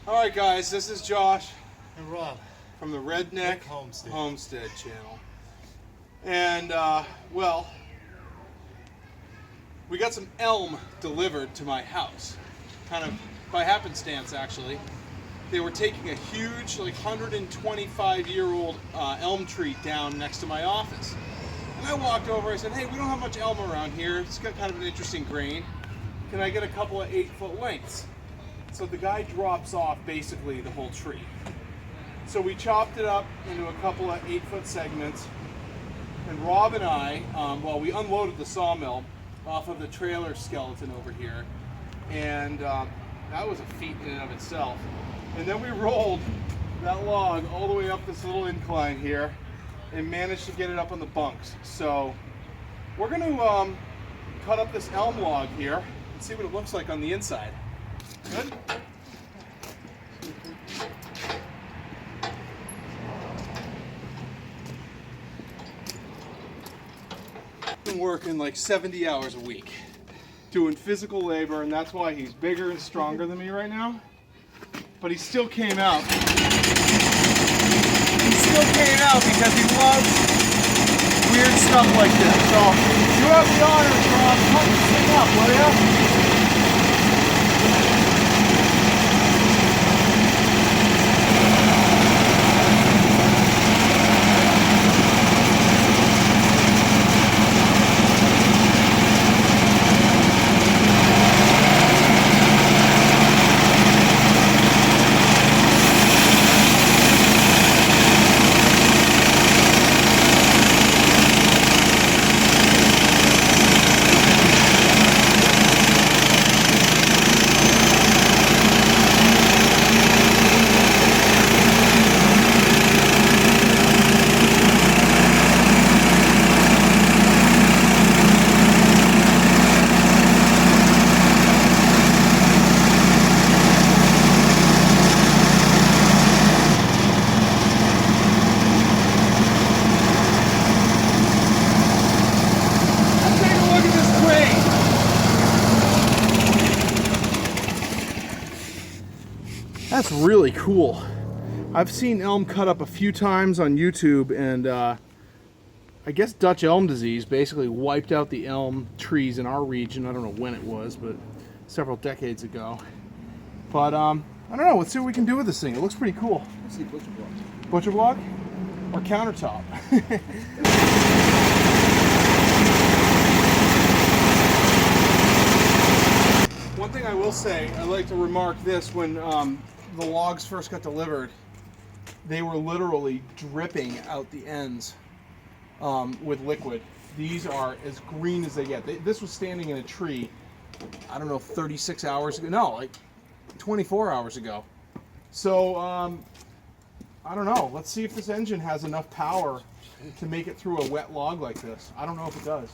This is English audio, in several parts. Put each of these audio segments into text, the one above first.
Alright guys, this is Josh And Rob from the Redneck Homestead channel. And, well, we got some elm delivered to my house. Kind of by happenstance, actually. They were taking a huge, like 125-year-old elm tree down next to my office. And I walked over, I said, hey, we don't have much elm around here. It's got kind of an interesting grain. Can I get a couple of 8-foot lengths? So the guy drops off basically the whole tree. So we chopped it up into a couple of 8-foot segments. And Rob and I, well, we unloaded the sawmill off of the trailer skeleton over here. And that was a feat in and of itself. And then we rolled that log all the way up this little incline here and managed to get it up on the bunks. So we're going to cut up this elm log here and see what it looks like on the inside. Good? Been working like 70 hours a week doing physical labor, and that's why he's bigger and stronger than me right now. But he still came out. He still came out because he loves weird stuff like this. So you have the honor, Rob. Cut this thing up, will ya? That's really cool. I've seen elm cut up a few times on YouTube, and I guess Dutch elm disease basically wiped out the elm trees in our region. I don't know when it was, but several decades ago. But I don't know. Let's see what we can do with this thing. It looks pretty cool. Let's see butcher block. Butcher block or countertop? One thing I will say, I'd like to remark this: when the logs first got delivered, they were literally dripping out the ends with liquid. These are as green as they get. This was standing in a tree, I don't know, 36 hours ago. No, like 24 hours ago. So, I don't know. Let's see if this engine has enough power to make it through a wet log like this. I don't know if it does.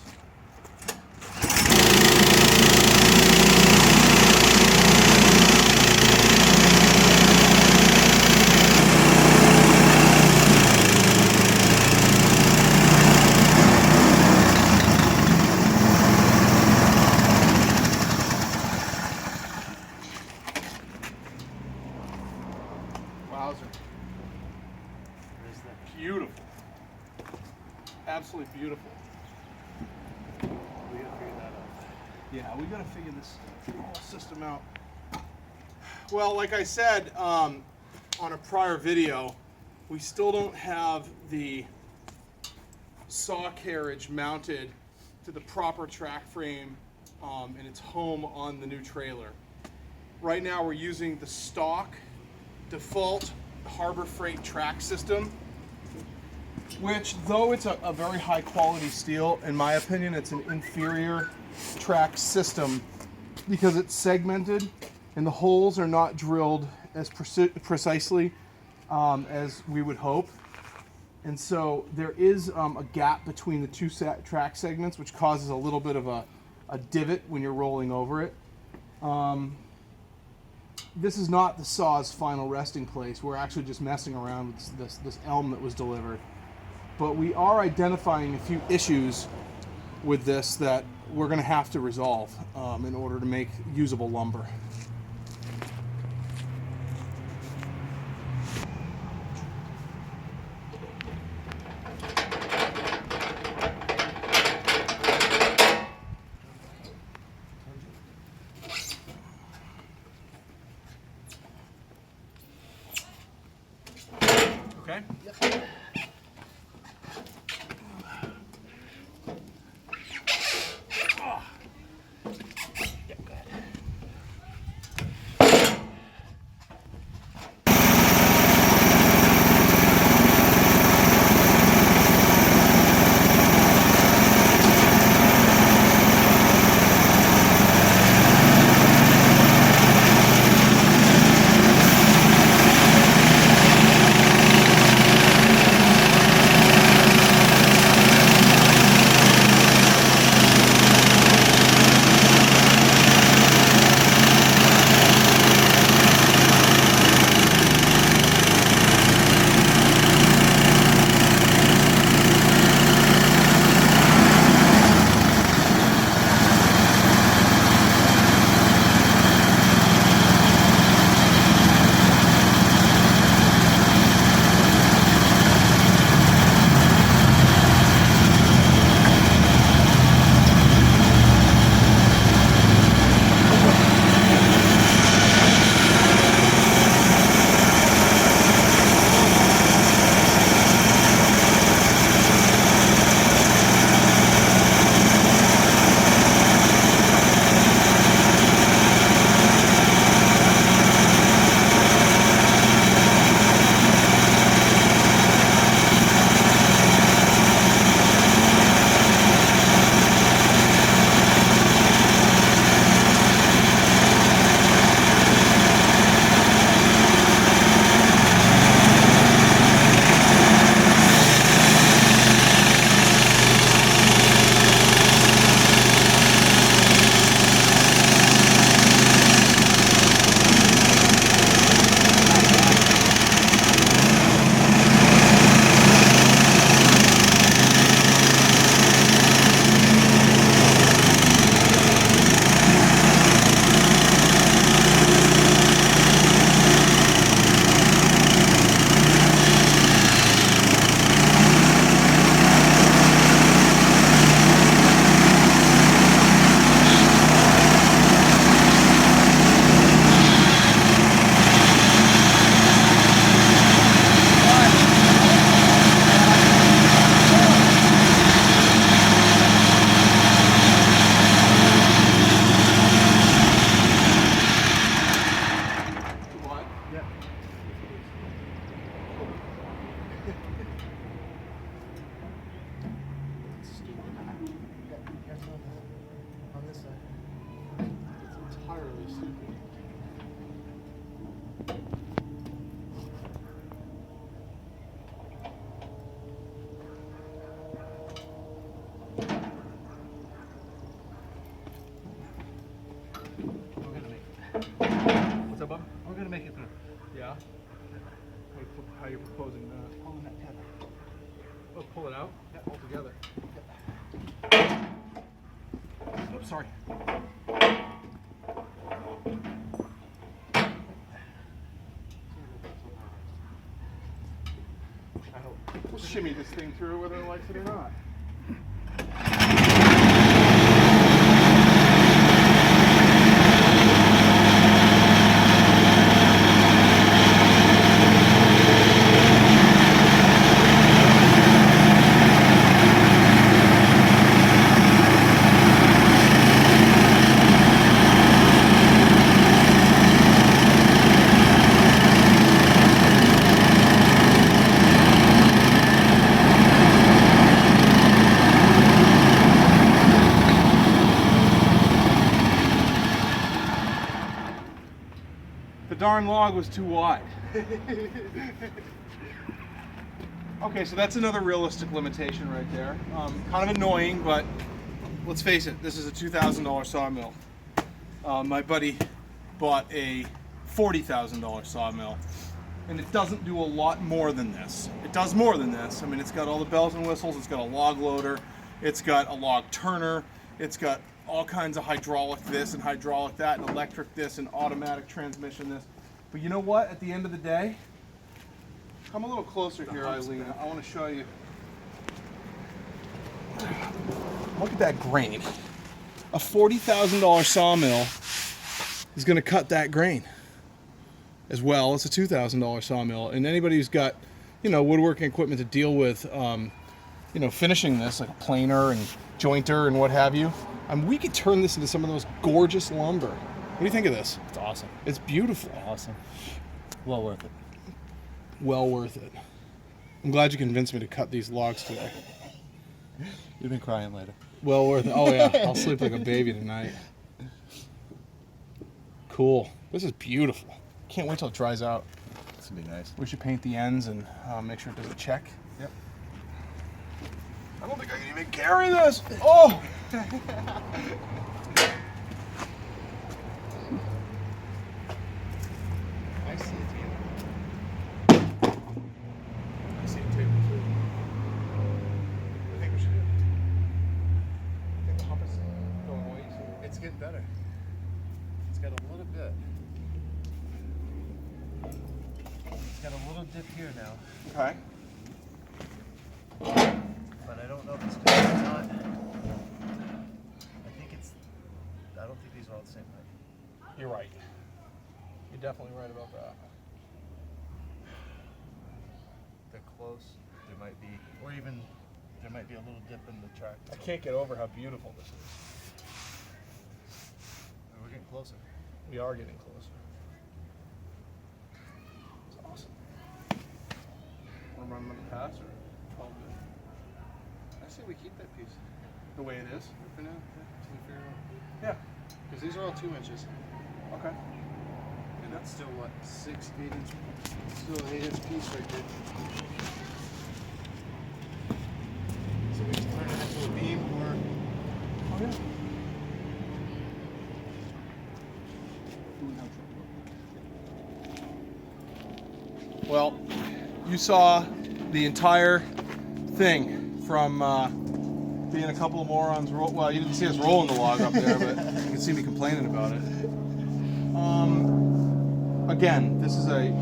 Beautiful. Absolutely beautiful. We gotta figure that out. Yeah, we gotta figure this whole system out. Well, like I said on a prior video, we still don't have the saw carriage mounted to the proper track frame in its home on the new trailer. Right now we're using the stock default Harbor Freight track system, which, though it's a very high quality steel, in my opinion it's an inferior track system because it's segmented and the holes are not drilled as precisely as we would hope. And so there is a gap between the two track segments, which causes a little bit of a divot when you're rolling over it. This is not the saw's final resting place. We're actually just messing around with this elm that was delivered. But we are identifying a few issues with this that we're going to have to resolve in order to make usable lumber. okay? Yep. Yep, go ahead. On this side. It's entirely stupid. We're gonna make it. What's up, Bob? We're gonna make it through. Yeah. How are you proposing that? Pulling that tether. Oh, pull it out? Yep. All together. Yep. Oops, sorry. I hope. We'll shimmy this thing through whether it likes it or not. The darn log was too wide. Okay, so that's another realistic limitation right there. Kind of annoying, but let's face it, this is a $2,000 sawmill. My buddy bought a $40,000 sawmill, and it doesn't do a lot more than this. It does more than this. I mean, it's got all the bells and whistles. It's got a log loader. It's got a log turner. It's got all kinds of hydraulic this and hydraulic that and electric this and automatic transmission this. But you know what? At the end of the day, come a little closer here, Eileen. I want to show you. Look at that grain. A $40,000 sawmill is going to cut that grain as well as a $2,000 sawmill. And anybody who's got woodworking equipment to deal with, finishing this, like a planer and jointer and what have you. We could turn this into some of the most gorgeous lumber. What do you think of this? It's awesome. It's beautiful. Awesome. Well worth it. Well worth it. I'm glad you convinced me to cut these logs today. You've been crying later. Well worth it. Oh yeah, I'll sleep like a baby tonight. Cool. This is beautiful. Can't wait till it dries out. This would be nice. We should paint the ends and make sure it doesn't check. Yep. I don't think I can even carry this. Oh! I see it, Tina. I see the table too. I think we should do. I think the hump is going way easier. It's getting better. It's got a little bit. It's got a little dip here now. Okay. But I don't know if it's because it's not. I don't think these are all the same height. You're right. You're definitely right about that. They're close. There might be, or even there might be a little dip in the track. I can't get over how beautiful this is. We're getting closer. We are getting closer. It's awesome. Want to run another pass or all good? I say we keep that piece The way it is? for now. Until we figure it out. Yeah. Because these are all 2 inches. Okay. And that's still what, 6, 8 inch, still an 8-inch piece right there. So we just turn it into a beam or. Oh yeah. Well, you saw the entire thing from being a couple of morons. Well, you didn't see us rolling the log up there, but you can see me complaining about it. Again, this is a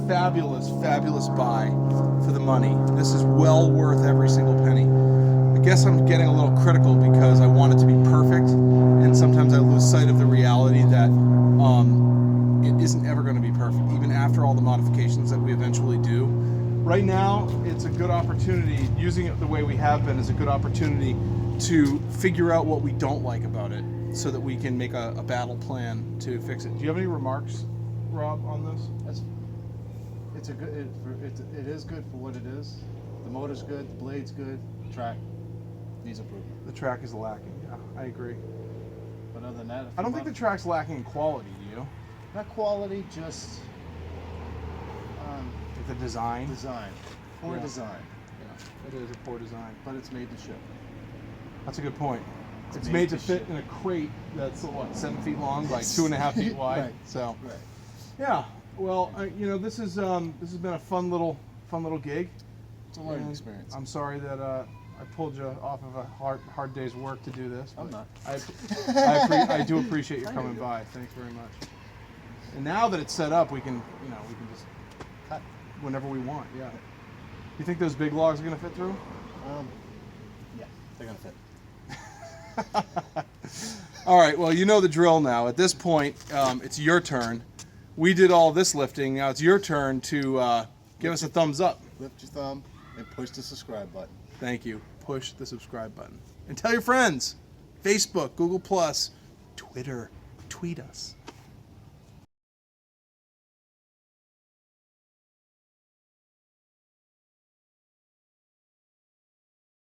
fabulous, fabulous buy for the money. This is well worth every single penny. I guess I'm getting a little critical because I want it to be perfect, and sometimes I lose sight of the reality that it isn't ever going to be perfect, even after all the modifications that we eventually do. Right now, it's a good opportunity, using it the way we have been is a good opportunity to figure out what we don't like about it so that we can make a battle plan to fix it. Do you have any remarks, Rob, on this? It is good for what it is. The motor's good, the blade's good, the track needs improvement. The track is lacking, yeah, I agree. But other than that, I don't think the track's lacking in quality, do you? not quality, just The design? design. Poor Yeah. design, Yeah, it is a poor design. but it's made to ship. That's a good point. It's made made to to fit ship. in a crate that's, what, 7 feet long by 2.5 feet wide? Right. So, Right. yeah, well, this has been a fun little gig. It's a learning And experience. I'm sorry that I pulled you off of a hard day's work to do this. I'm but not. I do appreciate you coming by. Thanks very much. And now that it's set up, we can just cut whenever we want. Yeah. You think those big logs are gonna fit through? Yeah, they're gonna fit. All right. Well, you know the drill now. At this point, it's your turn. We did all this lifting. Now it's your turn to give us a thumbs up. Lift your thumb and push the subscribe button. Thank you. Push the subscribe button. And tell your friends. Facebook, Google+, Twitter. Tweet us.